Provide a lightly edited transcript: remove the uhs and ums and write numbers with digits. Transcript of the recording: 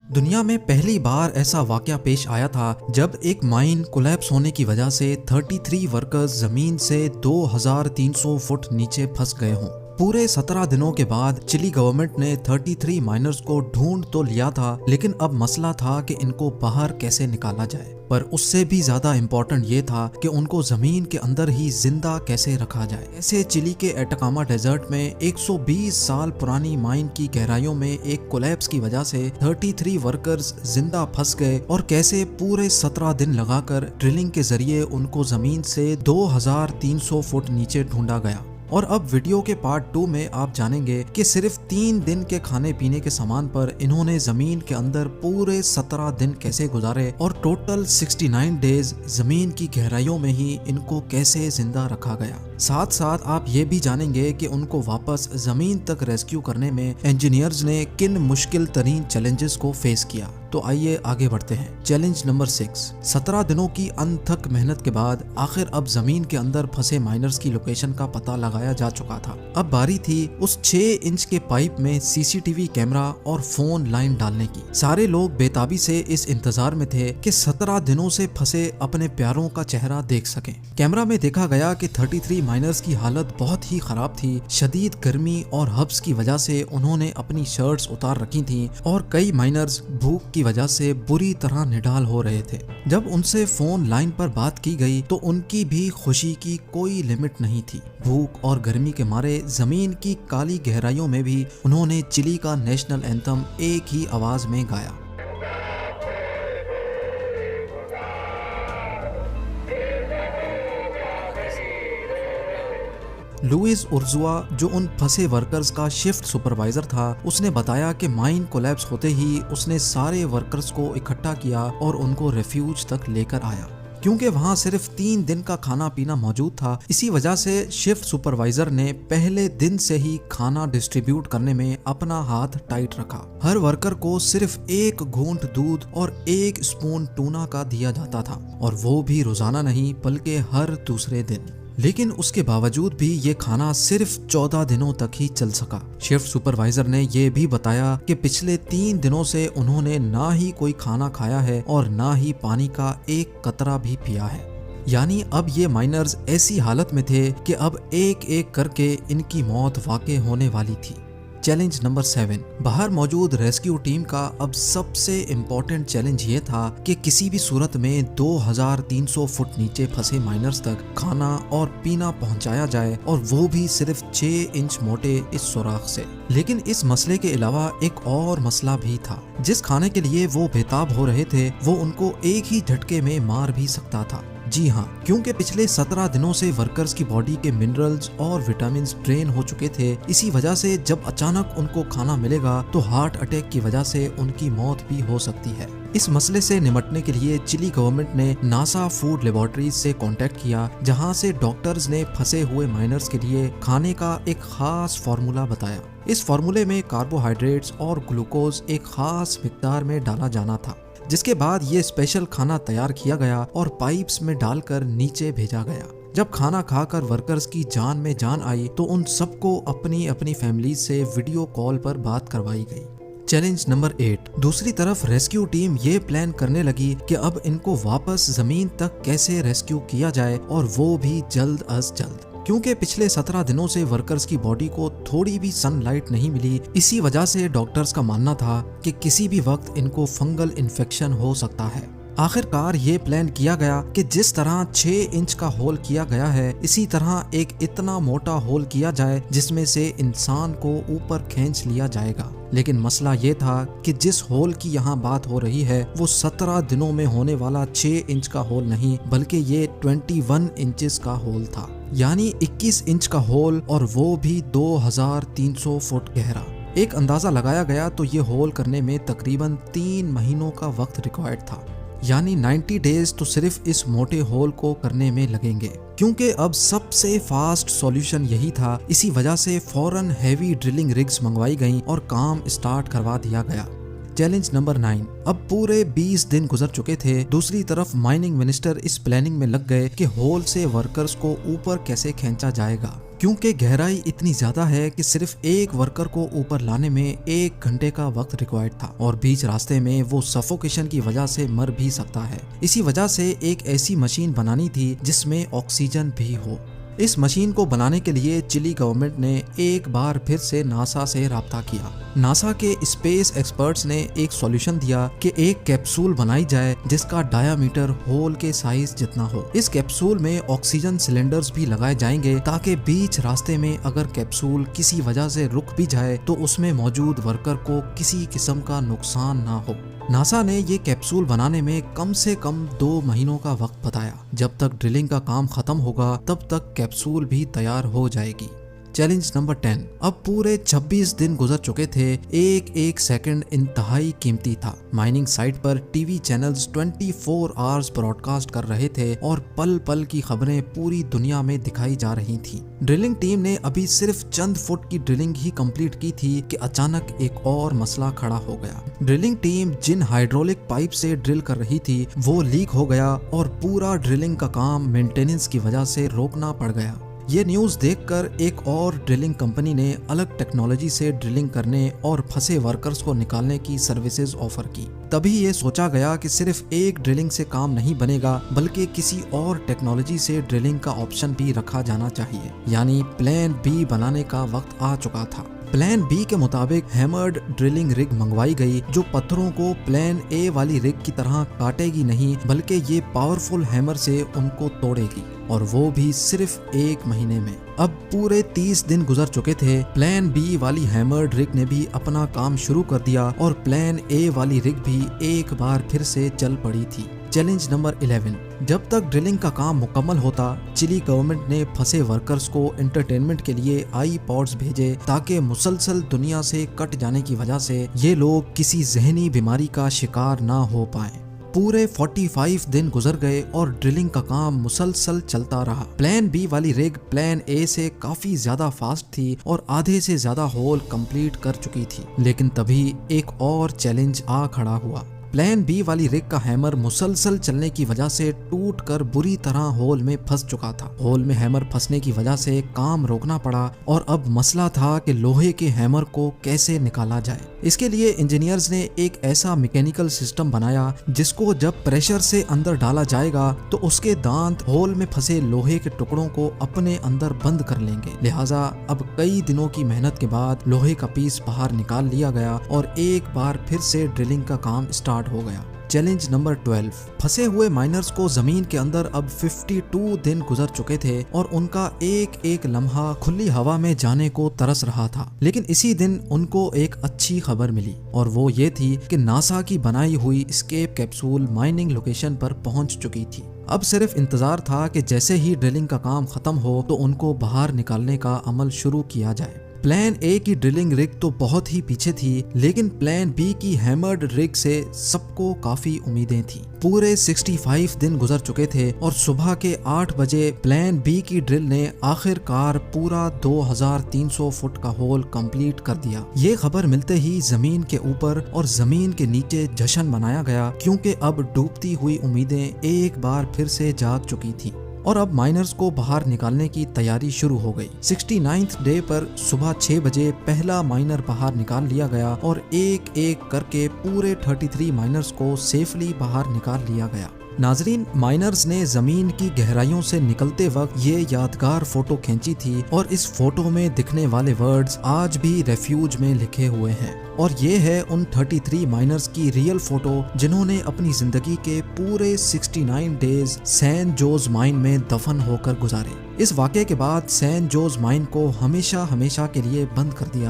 दुनिया में पहली बार ऐसा वाकया पेश आया था जब एक माइन कोलैप्स होने की वजह से 33 वर्कर्स जमीन से 2300 फुट नीचे फंस गए हों। पूरे 17 दिनों के बाद चिली गवर्नमेंट ने 33 माइनर्स को ढूंढ तो लिया था, लेकिन अब मसला था कि इनको बाहर कैसे निकाला जाए। पर उससे भी ज्यादा इम्पोर्टेंट ये था कि उनको जमीन के अंदर ही जिंदा कैसे रखा जाए। ऐसे चिली के एटाकामा डेजर्ट में 120 साल पुरानी माइन की गहराइयों में एक कोलैप्स की वजह से 33 वर्कर्स जिंदा फंस गए और कैसे पूरे 17 दिन लगाकर ड्रिलिंग के जरिए उनको जमीन से 2300 फुट नीचे ढूंढा गया। और अब वीडियो के पार्ट 2 में आप जानेंगे कि सिर्फ 3 दिन के खाने पीने के सामान पर इन्होंने जमीन के अंदर पूरे 17 दिन कैसे गुजारे और टोटल 69 डेज जमीन की गहराइयों में ही इनको कैसे जिंदा रखा गया। साथ साथ आप ये भी जानेंगे कि उनको वापस जमीन तक रेस्क्यू करने में इंजीनियर्स ने किन मुश्किल तरीन चैलेंजेस को फेस किया। तो आइए आगे बढ़ते हैं। Challenge number 6। 17 दिनों की अनथक मेहनत के बाद आखिर अब जमीन के अंदर फंसे माइनर्स की लोकेशन का पता लगाया जा चुका था। अब बारी थी उस 6 इंच के पाइप में सीसीटीवी कैमरा और फोन लाइन डालने की। सारे लोग बेताबी से इस इंतजार में थे कि 17 दिनों से फंसे अपने प्यारों का चेहरा देख सकें। कैमरा में देखा गया कि 33 माइनर्स की हालत बहुत ही खराब थी। शदीद गर्मी और हब्स की वजह से उन्होंने अपनी शर्ट्स उतार रखी थी और कई माइनर्स भूख की वजह से बुरी तरह निढाल हो रहे थे। जब उनसे फोन लाइन पर बात की गई तो उनकी भी खुशी की कोई लिमिट नहीं थी। भूख और गर्मी के मारे जमीन की काली गहराइयों में भी उन्होंने चिली का नेशनल एंथम एक ही आवाज में गाया। लुइस उर्जुआ, जो उन फंसे वर्कर्स का शिफ्ट सुपरवाइजर था, उसने बताया कि माइन कोलैप्स होते ही उसने सारे वर्कर्स को इकट्ठा किया और उनको रेफ्यूज तक लेकर आया। क्योंकि वहां सिर्फ 3 दिन का खाना पीना मौजूद था, इसी वजह से शिफ्ट सुपरवाइजर ने पहले दिन से ही खाना डिस्ट्रीब्यूट करने में अपना हाथ टाइट रखा। हर वर्कर को सिर्फ 1 घूंट दूध और 1 स्पून टूना का दिया जाता था, और वो भी रोजाना नहीं बल्कि हर दूसरे दिन। लेकिन उसके बावजूद भी ये खाना सिर्फ 14 दिनों तक ही चल सका। शिफ्ट सुपरवाइजर ने ये भी बताया कि पिछले 3 दिनों से उन्होंने ना ही कोई खाना खाया है और ना ही पानी का एक कतरा भी पिया है। यानी अब ये माइनर्स ऐसी हालत में थे कि अब एक एक करके इनकी मौत वाक़ई होने वाली थी। Challenge number 7। बाहर मौजूद रेस्क्यू टीम का अब सबसे इम्पोर्टेंट चैलेंज ये था कि किसी भी सूरत में 2300 फुट नीचे फंसे माइनर्स तक खाना और पीना पहुंचाया जाए, और वो भी सिर्फ 6 इंच मोटे इस सुराख से। लेकिन इस मसले के अलावा एक और मसला भी था। जिस खाने के लिए वो बेताब हो रहे थे वो उनको एक ही झटके में मार भी सकता था। जी हाँ, क्योंकि पिछले 17 दिनों से वर्कर्स की बॉडी के मिनरल्स और विटामिन्स ड्रेन हो चुके थे। इसी वजह से जब अचानक उनको खाना मिलेगा तो हार्ट अटैक की वजह से उनकी मौत भी हो सकती है। इस मसले से निपटने के लिए चिली गवर्नमेंट ने नासा फूड लेबोरेटरीज से कांटेक्ट किया, जहां से डॉक्टर्स ने फंसे हुए माइनर्स के लिए खाने का एक खास फार्मूला बताया। इस फार्मूले में कार्बोहाइड्रेट्स और ग्लूकोज एक खास मिकदार में डाला जाना था, जिसके बाद ये स्पेशल खाना तैयार किया गया और पाइप्स में डालकर नीचे भेजा गया। जब खाना खाकर वर्कर्स की जान में जान आई तो उन सबको अपनी अपनी फैमिली से वीडियो कॉल पर बात करवाई गई। Challenge number 8। दूसरी तरफ रेस्क्यू टीम ये प्लान करने लगी कि अब इनको वापस जमीन तक कैसे रेस्क्यू किया जाए, और वो भी जल्द अज जल्द। क्योंकि पिछले 17 दिनों से वर्कर्स की बॉडी को थोड़ी भी सनलाइट नहीं मिली, इसी वजह से डॉक्टर्स का मानना था कि किसी भी वक्त इनको फंगल इन्फेक्शन हो सकता है। आखिरकार ये प्लान किया गया कि जिस तरह 6 इंच का होल किया गया है, इसी तरह एक इतना मोटा होल किया जाए जिसमें से इंसान को ऊपर खींच लिया जाएगा। लेकिन मसला ये था कि जिस होल की यहाँ बात हो रही है वो 17 दिनों में होने वाला 6 इंच का होल नहीं, बल्कि ये 21 इंचेस का होल था। यानी 21 इंच का होल, और वो भी 2300 फुट गहरा। एक अंदाजा लगाया गया तो ये होल करने में तकरीबन 3 महीनों का वक्त रिक्वायर्ड था। यानी 90 डेज तो सिर्फ इस मोटे होल को करने में लगेंगे। क्योंकि अब सबसे फास्ट सॉल्यूशन यही था, इसी वजह से फौरन हैवी ड्रिलिंग रिग्स मंगवाई गईं और काम स्टार्ट करवा दिया गया। Challenge number 9। अब पूरे 20 दिन गुजर चुके थे। दूसरी तरफ माइनिंग मिनिस्टर इस प्लानिंग में लग गए कि होल से वर्कर्स को ऊपर कैसे खींचा जाएगा। क्योंकि गहराई इतनी ज्यादा है कि सिर्फ एक वर्कर को ऊपर लाने में 1 घंटे का वक्त रिक्वायर्ड था और बीच रास्ते में वो सफोकेशन की वजह से मर भी सकता है। इसी वजह से एक ऐसी मशीन बनानी थी जिसमें ऑक्सीजन भी हो। इस मशीन को बनाने के लिए चिली गवर्नमेंट ने एक बार फिर से नासा से राब्ता किया। नासा के स्पेस एक्सपर्ट्स ने एक सॉल्यूशन दिया कि एक कैप्सूल बनाई जाए जिसका डायामीटर होल के साइज जितना हो। इस कैप्सूल में ऑक्सीजन सिलेंडर्स भी लगाए जाएंगे ताकि बीच रास्ते में अगर कैप्सूल किसी वजह से रुक भी जाए तो उसमें मौजूद वर्कर को किसी किस्म का नुकसान ना हो। नासा ने ये कैप्सूल बनाने में कम से कम 2 महीनों का वक्त बताया। जब तक ड्रिलिंग का काम खत्म होगा तब तक कैप्सूल भी तैयार हो जाएगी। Challenge number 10। अब पूरे 26 दिन गुजर चुके थे। एक एक सेकंड इंतहाई कीमती था। माइनिंग साइट पर टीवी चैनल्स 24 आवर्स ब्रॉडकास्ट कर रहे थे और पल पल की खबरें पूरी दुनिया में दिखाई जा रही थी। ड्रिलिंग टीम ने अभी सिर्फ चंद फुट की ड्रिलिंग ही कंप्लीट की थी कि अचानक एक और मसला खड़ा हो गया। ड्रिलिंग टीम जिन हाइड्रोलिक पाइप से ड्रिल कर रही थी वो लीक हो गया और पूरा ड्रिलिंग का काम मेंटेनेंस की वजह से रोकना पड़ गया। ये न्यूज़ देखकर एक और ड्रिलिंग कंपनी ने अलग टेक्नोलॉजी से ड्रिलिंग करने और फंसे वर्कर्स को निकालने की सर्विसेज ऑफर की। तभी ये सोचा गया कि सिर्फ एक ड्रिलिंग से काम नहीं बनेगा बल्कि किसी और टेक्नोलॉजी से ड्रिलिंग का ऑप्शन भी रखा जाना चाहिए। यानी प्लान बी बनाने का वक्त आ चुका था। प्लान बी के मुताबिक हैमर्ड ड्रिलिंग रिग मंगवाई गई जो पत्थरों को प्लान ए वाली रिग की तरह काटेगी नहीं बल्कि ये पावरफुल हैमर से उनको तोड़ेगी और वो भी सिर्फ 1 महीने में। अब पूरे 30 दिन गुजर चुके थे। प्लान बी वाली हैमर्ड रिग ने भी अपना काम शुरू कर दिया और प्लान ए वाली रिग भी एक बार फिर से चल पड़ी थी। Challenge number 11। जब तक ड्रिलिंग का काम मुकम्मल होता चिली गवर्नमेंट ने फंसे वर्कर्स को एंटरटेनमेंट के लिए iPods भेजे ताकि मुसलसल दुनिया से कट जाने की वजह से ये लोग किसी जहनी बीमारी का शिकार ना हो पाए। पूरे 45 दिन गुजर गए और ड्रिलिंग का काम मुसलसल चलता रहा। प्लान बी वाली रिग प्लान ए से काफी ज्यादा फास्ट थी और आधे से ज्यादा होल कंप्लीट कर चुकी थी। लेकिन तभी एक और चैलेंज आ खड़ा हुआ। प्लान बी वाली रिग का हैमर मुसलसल चलने की वजह से टूट कर बुरी तरह होल में फंस चुका था। होल में हैमर फंसने की वजह से काम रोकना पड़ा और अब मसला था कि लोहे के हैमर को कैसे निकाला जाए। इसके लिए इंजीनियर्स ने एक ऐसा मैकेनिकल सिस्टम बनाया जिसको जब प्रेशर से अंदर डाला जाएगा तो उसके दांत होल में फंसे लोहे के टुकड़ों को अपने अंदर बंद कर लेंगे। लिहाजा अब कई दिनों की मेहनत के बाद लोहे का पीस बाहर निकाल लिया गया और एक बार फिर से ड्रिलिंग का काम स्टार्ट हो गया। Challenge number 12। फंसे हुए माइनर्स को जमीन के अंदर अब 52 दिन गुजर चुके थे और उनका एक एक लम्हा खुली हवा में जाने को तरस रहा था। लेकिन इसी दिन उनको एक अच्छी खबर मिली और वो ये थी कि नासा की बनाई हुई एस्केप कैप्सूल माइनिंग लोकेशन पर पहुंच चुकी थी। अब सिर्फ इंतजार था कि जैसे ही ड्रिलिंग का काम खत्म हो तो उनको बाहर निकालने का अमल शुरू किया जाए। प्लान ए की ड्रिलिंग रिग तो बहुत ही पीछे थी लेकिन प्लान बी की हैमर्ड रिग से सबको काफी उम्मीदें थी। पूरे 65 दिन गुजर चुके थे और सुबह के 8 बजे प्लान बी की ड्रिल ने आखिरकार पूरा 2300 फुट का होल कंप्लीट कर दिया। ये खबर मिलते ही जमीन के ऊपर और जमीन के नीचे जश्न मनाया गया क्योंकि अब डूबती हुई उम्मीदें एक बार फिर से जाग चुकी थी और अब माइनर्स को बाहर निकालने की तैयारी शुरू हो गई। 69th डे पर सुबह 6 बजे पहला माइनर बाहर निकाल लिया गया और एक एक करके पूरे 33 माइनर्स को सेफली बाहर निकाल लिया गया। नाजरीन, माइनर्स ने जमीन की गहराइयों से निकलते वक्त ये यादगार फोटो खींची थी और इस फोटो में दिखने वाले वर्ड्स आज भी रेफ्यूज में लिखे हुए हैं और ये है उन 33 माइनर्स की रियल फोटो जिन्होंने अपनी जिंदगी के पूरे 69 डेज सैन जोस माइन में दफन होकर गुजारे। इस वाक़े के बाद सैन जोस माइन को हमेशा हमेशा के लिए बंद कर दिया